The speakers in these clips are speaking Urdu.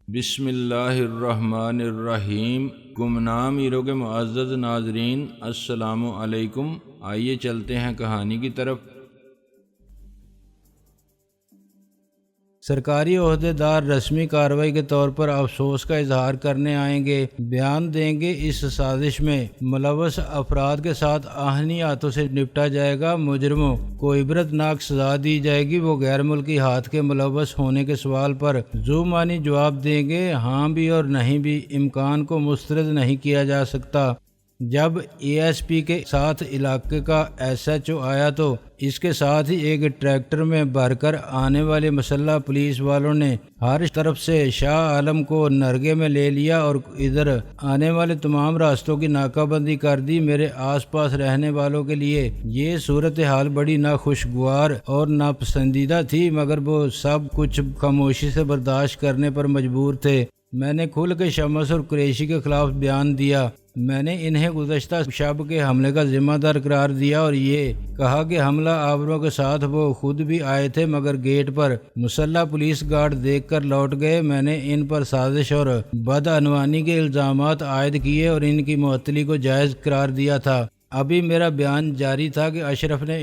بسم اللہ الرحمن الرحیم۔ گمنام ہیرو کے معزز ناظرین، السلام علیکم۔ آئیے چلتے ہیں کہانی کی طرف۔ سرکاری عہدیدار رسمی کارروائی کے طور پر افسوس کا اظہار کرنے آئیں گے، بیان دیں گے۔ اس سازش میں ملوث افراد کے ساتھ آہنی ہاتھوں سے نپٹا جائے گا۔ مجرموں کو عبرت ناک سزا دی جائے گی۔ وہ غیر ملکی ہاتھ کے ملوث ہونے کے سوال پر ذو معنی جواب دیں گے، ہاں بھی اور نہیں بھی۔ امکان کو مسترد نہیں کیا جا سکتا۔ جب اے ایس پی کے ساتھ علاقے کا ایس ایچ او آیا تو اس کے ساتھ ہی ایک ٹریکٹر میں بھر کر آنے والے مسلح پولیس والوں نے ہر طرف سے شاہ عالم کو نرگے میں لے لیا اور ادھر آنے والے تمام راستوں کی ناکہ بندی کر دی۔ میرے آس پاس رہنے والوں کے لیے یہ صورتحال بڑی ناخوشگوار اور ناپسندیدہ تھی، مگر وہ سب کچھ خاموشی سے برداشت کرنے پر مجبور تھے۔ میں نے کھل کے شمس اور قریشی کے خلاف بیان دیا۔ میں نے انہیں گزشتہ شب کے حملے کا ذمہ دار قرار دیا اور یہ کہا کہ حملہ آوروں کے ساتھ وہ خود بھی آئے تھے، مگر گیٹ پر مسلح پولیس گارڈ دیکھ کر لوٹ گئے۔ میں نے ان پر سازش اور بدعنوانی کے الزامات عائد کیے اور ان کی معطلی کو جائز قرار دیا تھا۔ ابھی میرا بیان جاری تھا کہ اشرف نے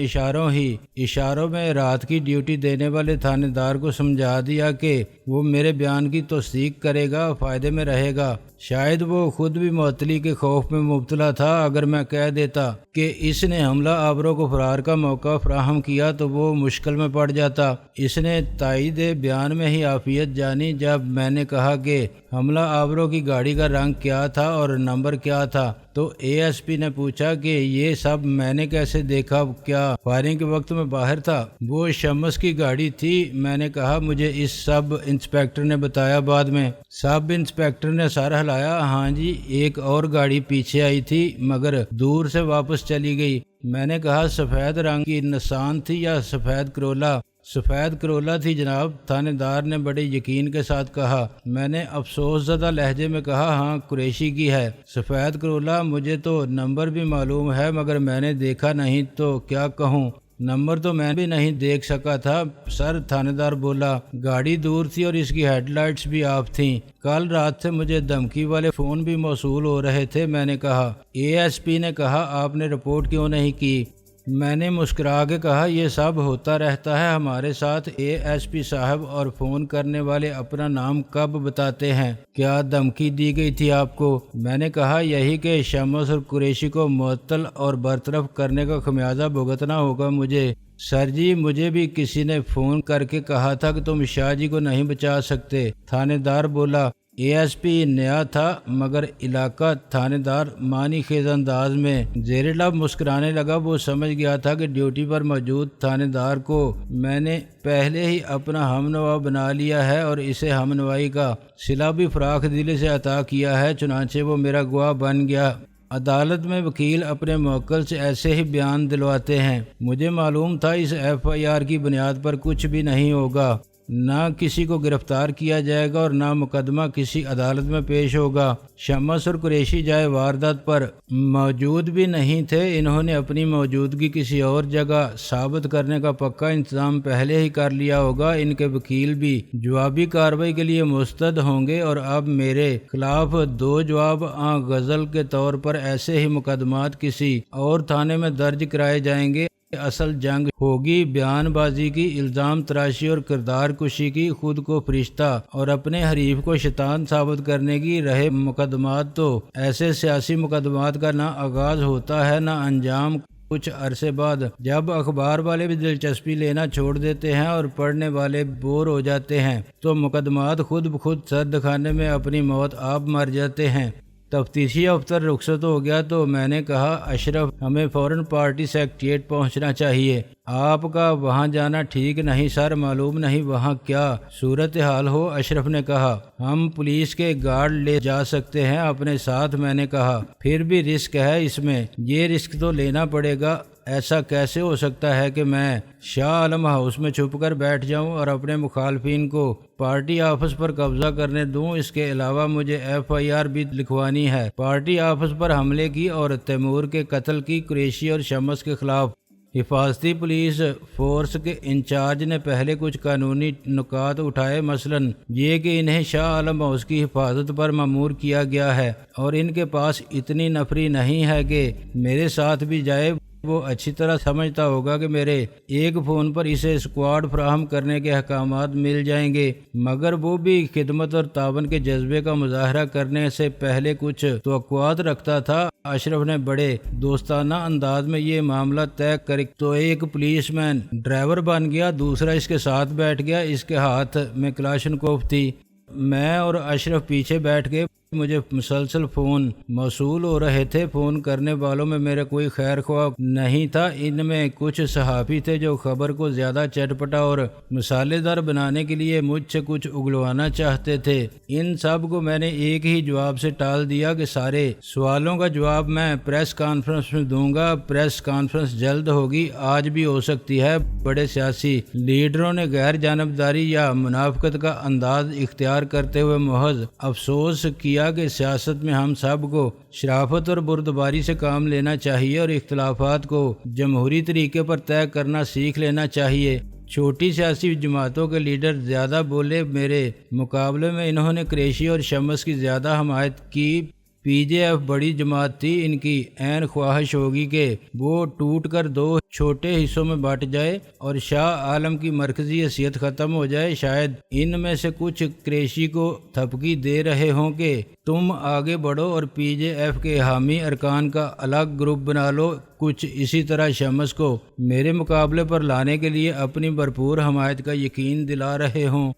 اشاروں میں رات کی ڈیوٹی دینے والے تھانے دار کو سمجھا دیا کہ وہ میرے بیان کی تصدیق کرے گا، فائدے میں رہے گا۔ شاید وہ خود بھی معطلی کے خوف میں مبتلا تھا۔ اگر میں کہہ دیتا کہ اس نے حملہ آوروں کو فرار کا موقع فراہم کیا تو وہ مشکل میں پڑ جاتا۔ اس نے تائید بیان میں ہی عافیت جانی جب میں نے کہا کہ حملہ آوروں کی گاڑی کا رنگ کیا تھا اور نمبر کیا تھا، تو اے ایس پی نے پوچھا کہ یہ سب میں نے کیسے دیکھا، کیا فائرنگ کے وقت میں باہر تھا؟ وہ شمس کی گاڑی تھی۔ میں نے کہا مجھے اس سب انسپیکٹر نے بتایا۔ بعد میں سب انسپیکٹر نے سر ہلایا۔ ہاں جی، ایک اور گاڑی پیچھے آئی تھی مگر دور سے واپس چلی گئی۔ میں نے کہا سفید رنگ کی نسان تھی یا سفید کرولا؟ سفید کرولا تھی جناب، تھانے دار نے بڑے یقین کے ساتھ کہا۔ میں نے افسوس زدہ لہجے میں کہا ہاں قریشی کی ہے سفید کرولا۔ مجھے تو نمبر بھی معلوم ہے مگر میں نے دیکھا نہیں تو کیا کہوں، نمبر تو میں بھی نہیں دیکھ سکا تھا سر، تھانے دار بولا۔ گاڑی دور تھی اور اس کی ہیڈ لائٹس بھی آف تھیں۔ کل رات سے مجھے دھمکی والے فون بھی موصول ہو رہے تھے۔ میں نے کہا اے ایس پی نے کہا آپ نے رپورٹ کیوں نہیں کی؟ میں نے مسکرا کے کہا یہ سب ہوتا رہتا ہے ہمارے ساتھ اے ایس پی صاحب، اور فون کرنے والے اپنا نام کب بتاتے ہیں؟ کیا دھمکی دی گئی تھی آپ کو؟ میں نے کہا یہی کہ شمس اور قریشی کو معطل اور برطرف کرنے کا خمیازہ بھگتنا ہوگا مجھے۔ سر جی، مجھے بھی کسی نے فون کر کے کہا تھا کہ تم شاہ جی کو نہیں بچا سکتے۔ تھانے دار بولا۔ اے ایس پی نیا تھا مگر علاقہ تھانے دار معنی خیز انداز میں زیر لب مسکرانے لگا۔ وہ سمجھ گیا تھا کہ ڈیوٹی پر موجود تھانے دار کو میں نے پہلے ہی اپنا ہم نوا بنا لیا ہے اور اسے ہم نوائی کا صلہ بھی فراخ دلی سے عطا کیا ہے، چنانچہ وہ میرا گواہ بن گیا۔ عدالت میں وکیل اپنے موکل سے ایسے ہی بیان دلواتے ہیں۔ مجھے معلوم تھا اس ایف آئی آر کی بنیاد پر کچھ بھی نہیں ہوگا، نہ کسی کو گرفتار کیا جائے گا اور نہ مقدمہ کسی عدالت میں پیش ہوگا۔ شمس اور قریشی جائے واردات پر موجود بھی نہیں تھے۔ انہوں نے اپنی موجودگی کسی اور جگہ ثابت کرنے کا پکا انتظام پہلے ہی کر لیا ہوگا۔ ان کے وکیل بھی جوابی کارروائی کے لیے مستعد ہوں گے اور اب میرے خلاف دو جواب غزل کے طور پر ایسے ہی مقدمات کسی اور تھانے میں درج کرائے جائیں گے۔ اصل جنگ ہوگی بیان بازی کی، الزام تراشی اور کردار کشی کی، خود کو فرشتہ اور اپنے حریف کو شیطان ثابت کرنے کی۔ رہے مقدمات تو ایسے سیاسی مقدمات کا نہ آغاز ہوتا ہے نہ انجام۔ کچھ عرصے بعد جب اخبار والے بھی دلچسپی لینا چھوڑ دیتے ہیں اور پڑھنے والے بور ہو جاتے ہیں تو مقدمات خود بخود سرد خانے میں اپنی موت آپ مر جاتے ہیں۔ تفتیشی افسر رخصت ہو گیا تو میں نے کہا اشرف ہمیں فوراً پارٹی سیکریٹریٹ پہنچنا چاہیے۔ آپ کا وہاں جانا ٹھیک نہیں سر، معلوم نہیں وہاں کیا صورتحال ہو۔ اشرف نے کہا ہم پولیس کے گارڈ لے جا سکتے ہیں اپنے ساتھ۔ میں نے کہا پھر بھی رسک ہے اس میں، یہ رسک تو لینا پڑے گا۔ ایسا کیسے ہو سکتا ہے کہ میں شاہ عالم ہاؤس میں چھپ کر بیٹھ جاؤں اور اپنے مخالفین کو پارٹی آفس پر قبضہ کرنے دوں؟ اس کے علاوہ مجھے ایف آئی آر بھی لکھوانی ہے پارٹی آفس پر حملے کی اور تیمور کے قتل کی، قریشی اور شمس کے خلاف۔ حفاظتی پولیس فورس کے انچارج نے پہلے کچھ قانونی نکات اٹھائے، مثلاً یہ کہ انہیں شاہ عالم ہاؤس کی حفاظت پر مامور کیا گیا ہے اور ان کے پاس اتنی نفری نہیں ہے کہ میرے ساتھ بھی جائے۔ وہ اچھی طرح سمجھتا ہوگا کہ میرے ایک فون پر اسے اسکواڈ فراہم کرنے کے احکامات مل جائیں گے، مگر وہ بھی خدمت اور تعاون کے جذبے کا مظاہرہ کرنے سے پہلے کچھ توقعات رکھتا تھا۔ اشرف نے بڑے دوستانہ انداز میں یہ معاملہ طے کر تو ایک پولیس مین ڈرائیور بن گیا، دوسرا اس کے ساتھ بیٹھ گیا، اس کے ہاتھ میں کلاشنکوف تھی۔ میں اور اشرف پیچھے بیٹھ گئے۔ مجھے مسلسل فون موصول ہو رہے تھے۔ فون کرنے والوں میں میرا کوئی خیر خواہ نہیں تھا۔ ان میں کچھ صحافی تھے جو خبر کو زیادہ چٹپٹا اور مسالے دار بنانے کے لیے مجھ سے کچھ اگلوانا چاہتے تھے۔ ان سب کو میں نے ایک ہی جواب سے ٹال دیا کہ سارے سوالوں کا جواب میں پریس کانفرنس میں دوں گا۔ پریس کانفرنس جلد ہوگی، آج بھی ہو سکتی ہے۔ بڑے سیاسی لیڈروں نے غیر جانبداری یا منافقت کا انداز اختیار کرتے ہوئے محض افسوس کیا کہ سیاست میں ہم سب کو شرافت اور بردباری سے کام لینا چاہیے اور اختلافات کو جمہوری طریقے پر طے کرنا سیکھ لینا چاہیے۔ چھوٹی سیاسی جماعتوں کے لیڈر زیادہ بولے، میرے مقابلے میں انہوں نے قریشی اور شمس کی زیادہ حمایت کی۔ پی جے ایف بڑی جماعت تھی، ان کی عین خواہش ہوگی کہ وہ ٹوٹ کر دو چھوٹے حصوں میں بٹ جائے اور شاہ عالم کی مرکزی حیثیت ختم ہو جائے۔ شاید ان میں سے کچھ قریشی کو تھپکی دے رہے ہوں کہ تم آگے بڑھو اور پی جے ایف کے حامی ارکان کا الگ گروپ بنا لو۔ کچھ اسی طرح شمس کو میرے مقابلے پر لانے کے لیے اپنی بھرپور حمایت کا یقین دلا رہے ہوں۔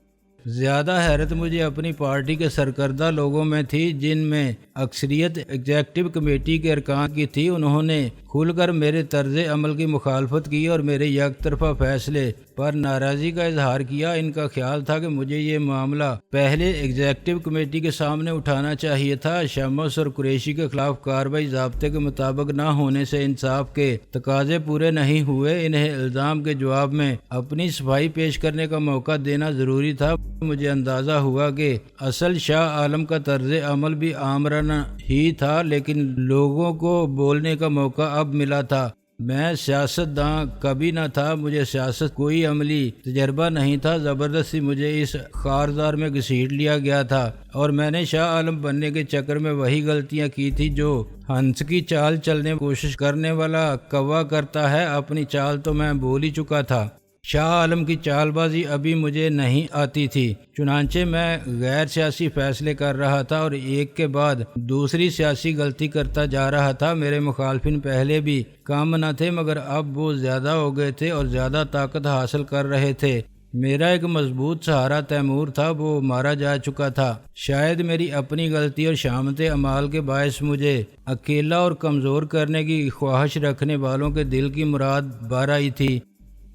زیادہ حیرت مجھے اپنی پارٹی کے سرکردہ لوگوں میں تھی، جن میں اکثریت ایگزیکٹو کمیٹی کے ارکان کی تھی۔ انہوں نے کھل کر میرے طرز عمل کی مخالفت کی اور میرے یک طرفہ فیصلے پر ناراضی کا اظہار کیا۔ ان کا خیال تھا کہ مجھے یہ معاملہ پہلے ایگزیکٹو کمیٹی کے سامنے اٹھانا چاہیے تھا۔ شمس اور قریشی کے خلاف کارروائی ضابطے کے مطابق نہ ہونے سے انصاف کے تقاضے پورے نہیں ہوئے۔ انہیں الزام کے جواب میں اپنی صفائی پیش کرنے کا موقع دینا ضروری تھا۔ مجھے اندازہ ہوا کہ اصل شاہ عالم کا طرز عمل بھی آمرانہ ہی تھا، لیکن لوگوں کو بولنے کا موقع اب ملا تھا۔ میں سیاست داں کبھی نہ تھا، مجھے سیاست کوئی عملی تجربہ نہیں تھا۔ زبردستی مجھے اس خارزار میں گھسیٹ لیا گیا تھا اور میں نے شاہ عالم بننے کے چکر میں وہی غلطیاں کی تھی جو ہنس کی چال چلنے کی کوشش کرنے والا کوا کرتا ہے۔ اپنی چال تو میں بھول ہی چکا تھا۔ شاہ عالم کی چال بازی ابھی مجھے نہیں آتی تھی، چنانچہ میں غیر سیاسی فیصلے کر رہا تھا اور ایک کے بعد دوسری سیاسی غلطی کرتا جا رہا تھا۔ میرے مخالفین پہلے بھی کم نہ تھے، مگر اب وہ زیادہ ہو گئے تھے اور زیادہ طاقت حاصل کر رہے تھے۔ میرا ایک مضبوط سہارا تیمور تھا، وہ مارا جا چکا تھا۔ شاید میری اپنی غلطی اور شامت اعمال کے باعث مجھے اکیلا اور کمزور کرنے کی خواہش رکھنے والوں کے دل کی مراد بار آئی تھی۔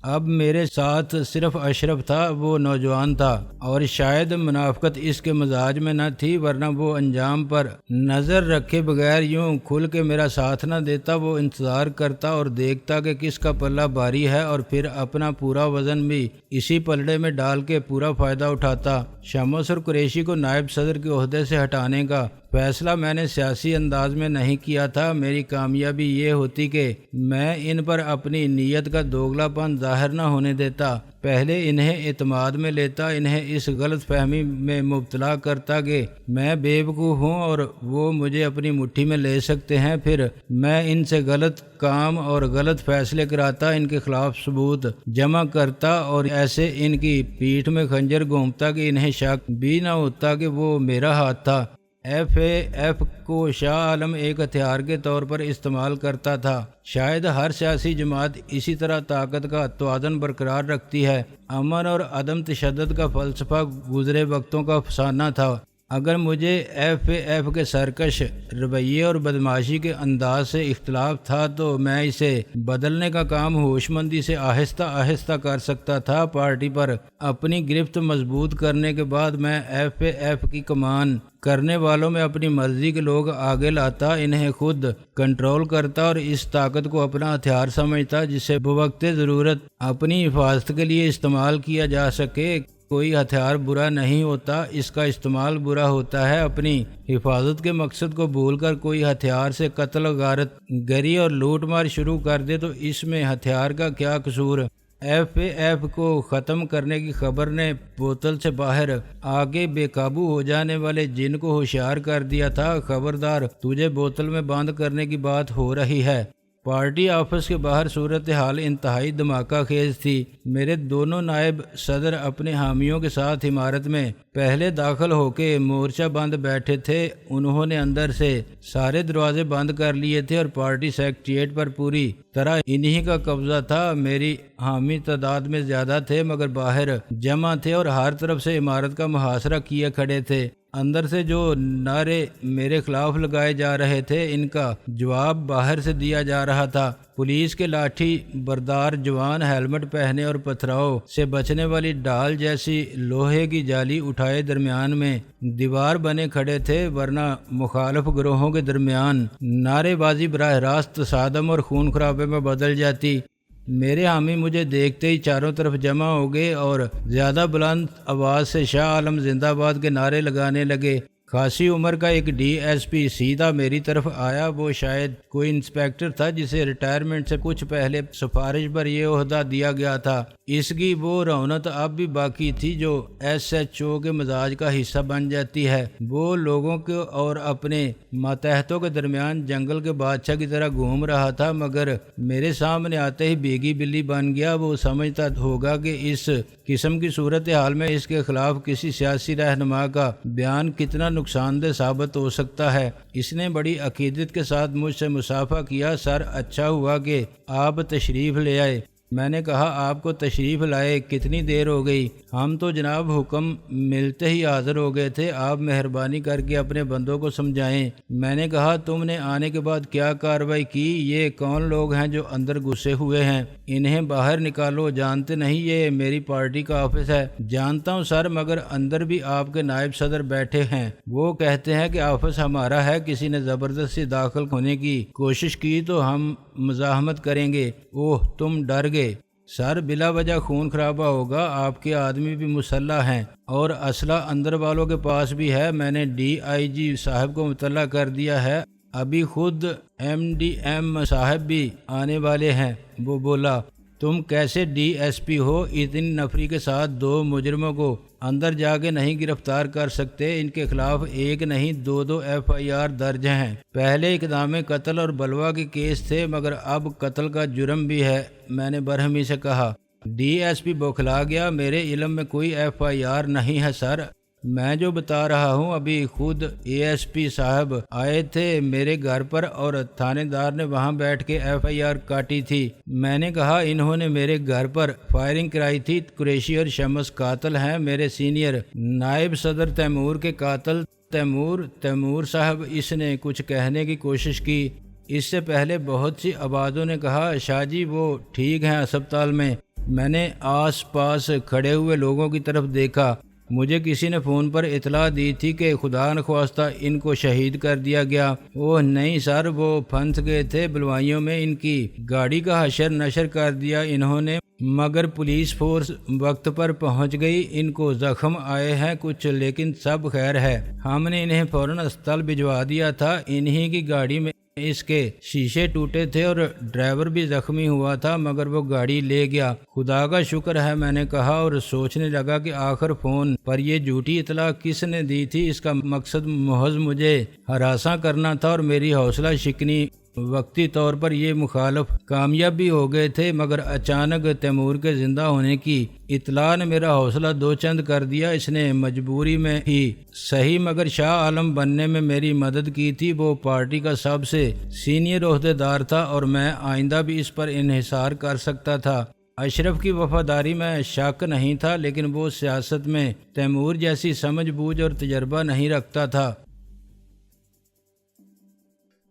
اب میرے ساتھ صرف اشرف تھا، وہ نوجوان تھا اور شاید منافقت اس کے مزاج میں نہ تھی، ورنہ وہ انجام پر نظر رکھے بغیر یوں کھل کے میرا ساتھ نہ دیتا۔ وہ انتظار کرتا اور دیکھتا کہ کس کا پلہ بھاری ہے اور پھر اپنا پورا وزن بھی اسی پلڑے میں ڈال کے پورا فائدہ اٹھاتا۔ شمس اور قریشی کو نائب صدر کے عہدے سے ہٹانے کا فیصلہ میں نے سیاسی انداز میں نہیں کیا تھا۔ میری کامیابی یہ ہوتی کہ میں ان پر اپنی نیت کا دوگلا پن ظاہر نہ ہونے دیتا، پہلے انہیں اعتماد میں لیتا، انہیں اس غلط فہمی میں مبتلا کرتا کہ میں بے وقوف ہوں اور وہ مجھے اپنی مٹھی میں لے سکتے ہیں، پھر میں ان سے غلط کام اور غلط فیصلے کراتا، ان کے خلاف ثبوت جمع کرتا اور ایسے ان کی پیٹھ میں خنجر گھومتا کہ انہیں شک بھی نہ ہوتا کہ وہ میرا ہاتھ تھا۔ ایف اے ایف کو شاہ عالم ایک ہتھیار کے طور پر استعمال کرتا تھا۔ شاید ہر سیاسی جماعت اسی طرح طاقت کا توازن برقرار رکھتی ہے۔ امن اور عدم تشدد کا فلسفہ گزرے وقتوں کا افسانہ تھا۔ اگر مجھے ایف اے ایف کے سرکش رویے اور بدمعاشی کے انداز سے اختلاف تھا تو میں اسے بدلنے کا کام ہوش مندی سے آہستہ آہستہ کر سکتا تھا۔ پارٹی پر اپنی گرفت مضبوط کرنے کے بعد میں ایف اے ایف کی کمان کرنے والوں میں اپنی مرضی کے لوگ آگے لاتا، انہیں خود کنٹرول کرتا اور اس طاقت کو اپنا ہتھیار سمجھتا جسے بوقت ضرورت اپنی حفاظت کے لیے استعمال کیا جا سکے۔ کوئی ہتھیار برا نہیں ہوتا، اس کا استعمال برا ہوتا ہے۔ اپنی حفاظت کے مقصد کو بھول کر کوئی ہتھیار سے قتل، غارت گری اور لوٹ مار شروع کر دے تو اس میں ہتھیار کا کیا قصور؟ ایف کو ختم کرنے کی خبر نے بوتل سے باہر آگے بے قابو ہو جانے والے جن کو ہوشیار کر دیا تھا، خبردار تجھے بوتل میں بند کرنے کی بات ہو رہی ہے۔ پارٹی آفس کے باہر صورتحال انتہائی دھماکہ خیز تھی۔ میرے دونوں نائب صدر اپنے حامیوں کے ساتھ عمارت میں پہلے داخل ہو کے مورچہ بند بیٹھے تھے۔ انہوں نے اندر سے سارے دروازے بند کر لیے تھے اور پارٹی سیکریٹریٹ پر پوری طرح انہی کا قبضہ تھا۔ میری حامی تعداد میں زیادہ تھے مگر باہر جمع تھے اور ہر طرف سے عمارت کا محاصرہ کیے کھڑے تھے۔ اندر سے جو نعرے میرے خلاف لگائے جا رہے تھے ان کا جواب باہر سے دیا جا رہا تھا۔ پولیس کے لاٹھی بردار جوان ہیلمٹ پہنے اور پتھراؤ سے بچنے والی ڈھال جیسی لوہے کی جالی اٹھائے درمیان میں دیوار بنے کھڑے تھے، ورنہ مخالف گروہوں کے درمیان نعرے بازی براہ راست تصادم اور خون خرابے میں بدل جاتی۔ میرے حامی مجھے دیکھتے ہی چاروں طرف جمع ہو گئے اور زیادہ بلند آواز سے شاہ عالم زندہ باد کے نعرے لگانے لگے۔ خاصی عمر کا ایک ڈی ایس پی سیدھا میری طرف آیا۔ وہ شاید کوئی انسپیکٹر تھا جسے ریٹائرمنٹ سے کچھ پہلے سفارش پر یہ عہدہ دیا گیا تھا۔ اس کی وہ رونق اب بھی باقی تھی جو ایس ایچ او کے مزاج کا حصہ بن جاتی ہے۔ وہ لوگوں کے اور اپنے ماتحتوں کے درمیان جنگل کے بادشاہ کی طرح گھوم رہا تھا، مگر میرے سامنے آتے ہی بیگی بلی بن گیا۔ وہ سمجھتا ہوگا کہ اس قسم کی صورتحال میں اس کے خلاف کسی سیاسی رہنما کا بیان کتنا نقصان دہ ثابت ہو سکتا ہے۔ اس نے بڑی عقیدت کے ساتھ مجھ سے مصافحہ کیا۔ سر، اچھا ہوا کہ آپ تشریف لے آئے۔ میں نے کہا، آپ کو تشریف لائے کتنی دیر ہو گئی؟ ہم تو جناب حکم ملتے ہی حاضر ہو گئے تھے، آپ مہربانی کر کے اپنے بندوں کو سمجھائیں۔ میں نے کہا، تم نے آنے کے بعد کیا کارروائی کی؟ یہ کون لوگ ہیں جو اندر گھسے ہوئے ہیں؟ انہیں باہر نکالو۔ جانتے نہیں یہ میری پارٹی کا آفس ہے؟ جانتا ہوں سر، مگر اندر بھی آپ کے نائب صدر بیٹھے ہیں۔ وہ کہتے ہیں کہ آفس ہمارا ہے، کسی نے زبردستی داخل ہونے کی کوشش کی تو ہم مزاحمت کریں گے۔ اوہ، تم ڈر گئے؟ سر، بلا وجہ خون خرابہ ہوگا، آپ کے آدمی بھی مسلح ہیں اور اسلحہ اندر والوں کے پاس بھی ہے۔ میں نے ڈی آئی جی صاحب کو مطلع کر دیا ہے، ابھی خود ایم ڈی ایم صاحب بھی آنے والے ہیں۔ وہ بولا، تم کیسے ڈی ایس پی ہو؟ اتنی نفری کے ساتھ 2 مجرموں کو اندر جا کے نہیں گرفتار کر سکتے؟ ان کے خلاف ایک نہیں 2 ایف آئی آر درج ہیں۔ پہلے اقدام قتل اور بلوا کے کیس تھے، مگر اب قتل کا جرم بھی ہے۔ میں نے برہمی سے کہا۔ ڈی ایس پی بوکھلا گیا، میرے علم میں کوئی ایف آئی آر نہیں ہے سر۔ میں جو بتا رہا ہوں، ابھی خود اے ایس پی صاحب آئے تھے میرے گھر پر اور تھانے دار نے وہاں بیٹھ کے ایف آئی آر کاٹی تھی۔ میں نے کہا، انہوں نے میرے گھر پر فائرنگ کرائی تھی۔ قریشی اور شمس قاتل ہیں، میرے سینئر نائب صدر تیمور کے قاتل۔ تیمور صاحب، اس نے کچھ کہنے کی کوشش کی۔ اس سے پہلے بہت سی آوازوں نے کہا، شاہ جی وہ ٹھیک ہیں ہسپتال میں۔ میں نے آس پاس کھڑے ہوئے لوگوں کی طرف دیکھا۔ مجھے کسی نے فون پر اطلاع دی تھی کہ خدا نخواستہ ان کو شہید کر دیا گیا۔ اوہ نہیں سر، وہ پھنس گئے تھے بلوائیوں میں، ان کی گاڑی کا حشر نشر کر دیا انہوں نے، مگر پولیس فورس وقت پر پہنچ گئی۔ ان کو زخم آئے ہیں کچھ، لیکن سب خیر ہے۔ ہم نے انہیں فوراً اسپتال بھجوا دیا تھا۔ انہی کی گاڑی میں اس کے شیشے ٹوٹے تھے اور ڈرائیور بھی زخمی ہوا تھا، مگر وہ گاڑی لے گیا۔ خدا کا شکر ہے، میں نے کہا اور سوچنے لگا کہ آخر فون پر یہ جھوٹی اطلاع کس نے دی تھی۔ اس کا مقصد محض مجھے ہراساں کرنا تھا اور میری حوصلہ شکنی۔ وقتی طور پر یہ مخالف کامیاب بھی ہو گئے تھے، مگر اچانک تیمور کے زندہ ہونے کی اطلاع نے میرا حوصلہ دو چند کر دیا۔ اس نے مجبوری میں ہی صحیح مگر شاہ عالم بننے میں میری مدد کی تھی۔ وہ پارٹی کا سب سے سینئر عہدیدار تھا اور میں آئندہ بھی اس پر انحصار کر سکتا تھا۔ اشرف کی وفاداری میں شک نہیں تھا، لیکن وہ سیاست میں تیمور جیسی سمجھ بوجھ اور تجربہ نہیں رکھتا تھا۔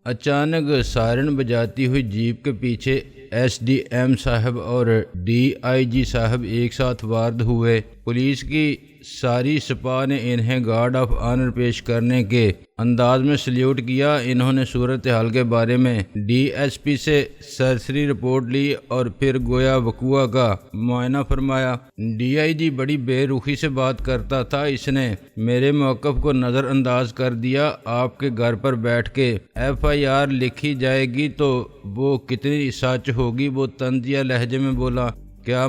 اچانک سائرن بجاتی ہوئی جیپ کے پیچھے ایس ڈی ایم صاحب اور ڈی آئی جی صاحب ایک ساتھ وارد ہوئے۔ پولیس کی ساری سپاہ نے انہیں گارڈ آف آنر پیش کرنے کے انداز میں سلیوٹ کیا۔ انہوں نے صورتحال کے بارے میں ڈی ایس پی سے سرسری رپورٹ لی اور پھر گویا وقوع کا معائنہ فرمایا۔ ڈی آئی جی بڑی بے رخی سے بات کرتا تھا۔ اس نے میرے موقف کو نظر انداز کر دیا۔ آپ کے گھر پر بیٹھ کے ایف آئی آر لکھی جائے گی تو وہ کتنی سچ ہوگی؟ وہ طنزیہ لہجے میں بولا۔ کیا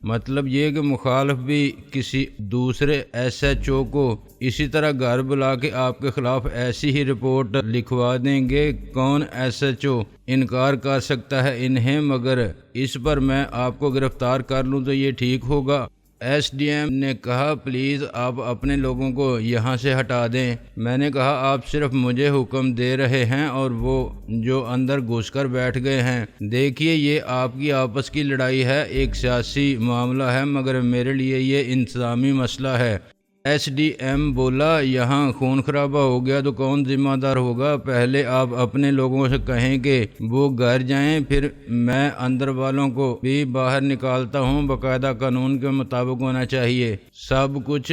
مطلب یہ کہ مخالف بھی کسی دوسرے ایس ایچ او کو اسی طرح گھر بلا کے آپ کے خلاف ایسی ہی رپورٹ لکھوا دیں گے؟ کون ایس ایچ او انکار کر سکتا ہے انہیں؟ مگر اس پر میں آپ کو گرفتار کر لوں تو یہ ٹھیک ہوگا؟ ایس ڈی ایم نے کہا پلیز آپ اپنے لوگوں کو یہاں سے ہٹا دیں۔ میں نے کہا آپ صرف مجھے حکم دے رہے ہیں اور وہ جو اندر گھس کر بیٹھ گئے ہیں۔ دیکھیے یہ آپ کی آپس کی لڑائی ہے، ایک سیاسی معاملہ ہے، مگر میرے لیے یہ انتظامی مسئلہ ہے۔ ایس ڈی ایم بولا یہاں خون خرابہ ہو گیا تو کون ذمہ دار ہوگا؟ پہلے آپ اپنے لوگوں سے کہیں کہ وہ گھر جائیں، پھر میں اندر والوں کو بھی باہر نکالتا ہوں۔ باقاعدہ قانون کے مطابق ہونا چاہیے سب کچھ،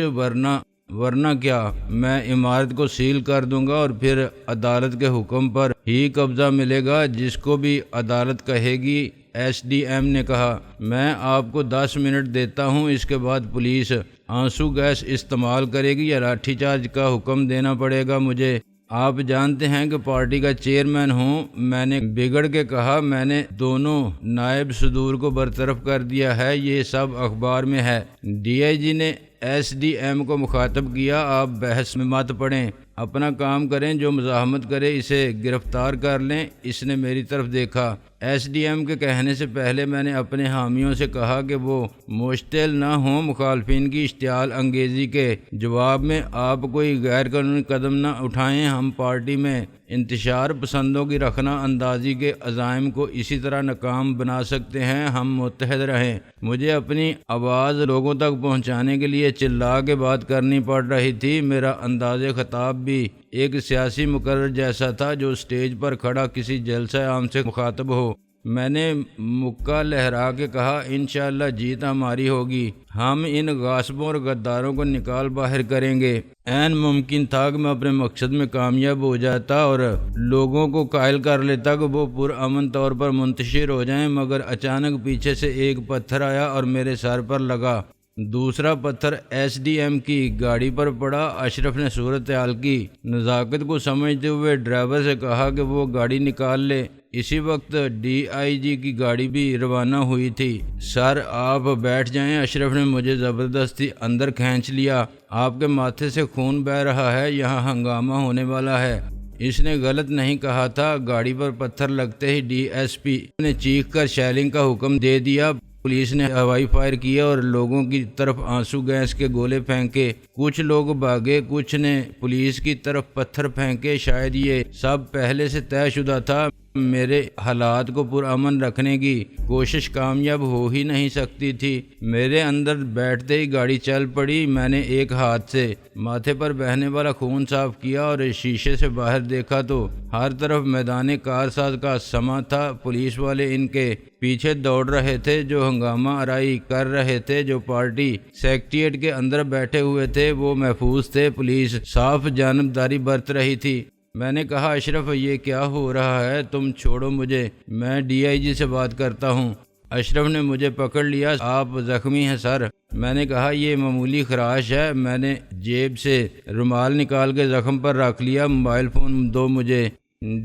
ورنہ کیا میں عمارت کو سیل کر دوں گا اور پھر عدالت کے حکم پر ہی قبضہ ملے گا جس کو بھی عدالت کہے گی۔ ایس ڈی ایم نے کہا میں آپ کو 10 منٹ دیتا ہوں، اس کے بعد پولیس آنسو گیس استعمال کرے گی یا لاٹھی چارج کا حکم دینا پڑے گا مجھے؟ آپ جانتے ہیں کہ پارٹی کا چیئرمین ہوں۔ میں نے بگڑ کے کہا میں نے دونوں نائب صدور کو برطرف کر دیا ہے، یہ سب اخبار میں ہے۔ ڈی آئی جی نے ایس ڈی ایم کو مخاطب کیا آپ بحث میں مت پڑیں، اپنا کام کریں، جو مزاحمت کرے اسے گرفتار کر لیں۔ اس نے میری طرف دیکھا۔ ایس ڈی ایم کے کہنے سے پہلے میں نے اپنے حامیوں سے کہا کہ وہ مشتعل نہ ہوں مخالفین کی اشتعال انگیزی کے جواب میں۔ آپ کوئی غیر قانونی قدم نہ اٹھائیں، ہم پارٹی میں انتشار پسندوں کی رخنہ اندازی کے عزائم کو اسی طرح ناکام بنا سکتے ہیں، ہم متحد رہیں۔ مجھے اپنی آواز لوگوں تک پہنچانے کے لیے چلا کے بات کرنی پڑ رہی تھی۔ میرا انداز خطاب بھی ایک سیاسی مقرر جیسا تھا جو سٹیج پر کھڑا کسی جلسہ عام سے مخاطب ہو۔ میں نے مکہ لہرا کے کہا انشاءاللہ جیت ہماری ہوگی، ہم ان غاصبوں اور غداروں کو نکال باہر کریں گے۔ عین ممکن تھا کہ میں اپنے مقصد میں کامیاب ہو جاتا اور لوگوں کو قائل کر لیتا کہ وہ پرامن طور پر منتشر ہو جائیں، مگر اچانک پیچھے سے ایک پتھر آیا اور میرے سر پر لگا۔ دوسرا پتھر ایس ڈی ایم کی گاڑی پر پڑا۔ اشرف نے صورتحال کی نزاکت کو سمجھتے ہوئے ڈرائیور سے کہا کہ وہ گاڑی نکال لے۔ اسی وقت ڈی آئی جی کی گاڑی بھی روانہ ہوئی تھی۔ سر آپ بیٹھ جائیں، اشرف نے مجھے زبردستی اندر کھینچ لیا۔ آپ کے ماتھے سے خون بہہ رہا ہے، یہاں ہنگامہ ہونے والا ہے۔ اس نے غلط نہیں کہا تھا۔ گاڑی پر پتھر لگتے ہی ڈی ایس پی نے چیخ کر شیلنگ کا حکم دے دیا۔ پولیس نے ہوائی فائر کیا اور لوگوں کی طرف آنسو گیس کے گولے پھینکے۔ کچھ لوگ بھاگے، کچھ نے پولیس کی طرف پتھر پھینکے۔ شاید یہ سب پہلے سے طے شدہ تھا۔ میرے حالات کو پرامن رکھنے کی کوشش کامیاب ہو ہی نہیں سکتی تھی۔ میرے اندر بیٹھتے ہی گاڑی چل پڑی۔ میں نے ایک ہاتھ سے ماتھے پر بہنے والا خون صاف کیا اور شیشے سے باہر دیکھا تو ہر طرف میدان کارساز کا سما تھا۔ پولیس والے ان کے پیچھے دوڑ رہے تھے جو ہنگامہ آرائی کر رہے تھے۔ جو پارٹی سیکریٹریٹ کے اندر بیٹھے ہوئے تھے وہ محفوظ تھے۔ پولیس صاف جانبداری برت رہی تھی۔ میں نے کہا اشرف یہ کیا ہو رہا ہے؟ تم چھوڑو مجھے، میں ڈی آئی جی سے بات کرتا ہوں۔ اشرف نے مجھے پکڑ لیا۔ آپ زخمی ہیں سر؟ میں نے کہا یہ معمولی خراش ہے۔ میں نے جیب سے رومال نکال کے زخم پر رکھ لیا۔ موبائل فون دو مجھے۔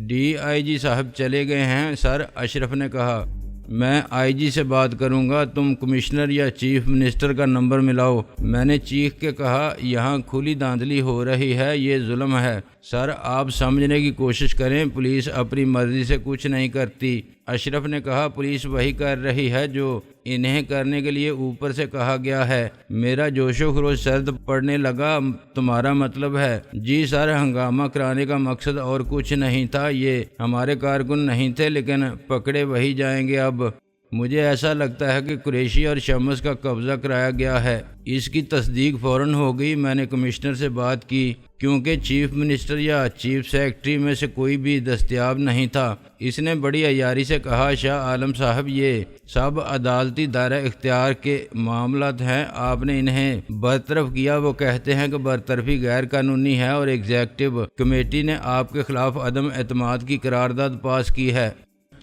ڈی آئی جی صاحب چلے گئے ہیں سر، اشرف نے کہا۔ میں آئی جی سے بات کروں گا، تم کمشنر یا چیف منسٹر کا نمبر ملاؤ۔ میں نے چیخ کے کہا یہاں کھلی دھاندلی ہو رہی ہے، یہ ظلم ہے سر، آپ سمجھنے کی کوشش کریں، پولیس اپنی مرضی سے کچھ نہیں کرتی۔ اشرف نے کہا پولیس وہی کر رہی ہے جو انہیں کرنے کے لیے اوپر سے کہا گیا ہے۔ میرا جوش و خروش سرد پڑنے لگا۔ تمہارا مطلب ہے؟ جی سر، ہنگامہ کرانے کا مقصد اور کچھ نہیں تھا، یہ ہمارے کارکن نہیں تھے لیکن پکڑے وہی جائیں گے اب۔ مجھے ایسا لگتا ہے کہ قریشی اور شمس کا قبضہ کرایا گیا ہے۔ اس کی تصدیق فوراً ہو گئی۔ میں نے کمشنر سے بات کی کیونکہ چیف منسٹر یا چیف سیکرٹری میں سے کوئی بھی دستیاب نہیں تھا۔ اس نے بڑی عیاری سے کہا، شاہ عالم صاحب، یہ سب عدالتی دائرہ اختیار کے معاملات ہیں، آپ نے انہیں برطرف کیا۔ وہ کہتے ہیں کہ برطرفی غیر قانونی ہے اور ایگزیکٹو کمیٹی نے آپ کے خلاف عدم اعتماد کی قرارداد پاس کی ہے۔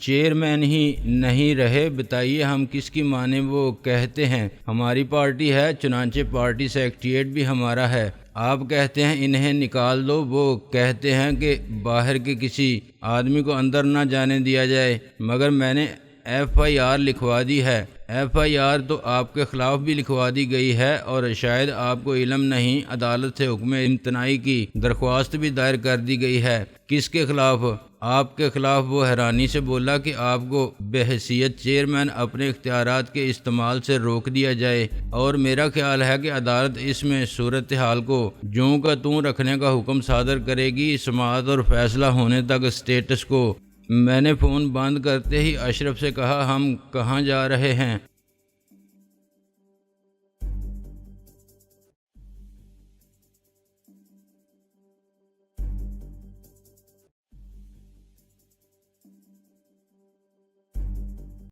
چیئرمین ہی نہیں رہے، بتائیے ہم کس کی مانیں؟ وہ کہتے ہیں ہماری پارٹی ہے، چنانچہ پارٹی سیکریٹریٹ بھی ہمارا ہے۔ آپ کہتے ہیں انہیں نکال دو، وہ کہتے ہیں کہ باہر کے کسی آدمی کو اندر نہ جانے دیا جائے، مگر میں نے ایف آئی آر لکھوا دی ہے۔ ایف آئی آر تو آپ کے خلاف بھی لکھوا دی گئی ہے اور شاید آپ کو علم نہیں، عدالت سے حکم امتناعی کی درخواست بھی دائر کر دی گئی ہے۔ کس کے خلاف؟ آپ کے خلاف۔ وہ حیرانی سے بولا کہ آپ کو بحیثیت چیئرمین اپنے اختیارات کے استعمال سے روک دیا جائے، اور میرا خیال ہے کہ عدالت اس میں صورتحال کو جوں کا توں رکھنے کا حکم صادر کرے گی، سماعت اور فیصلہ ہونے تک اسٹیٹس کو۔ میں نے فون بند کرتے ہی اشرف سے کہا، ہم کہاں جا رہے ہیں؟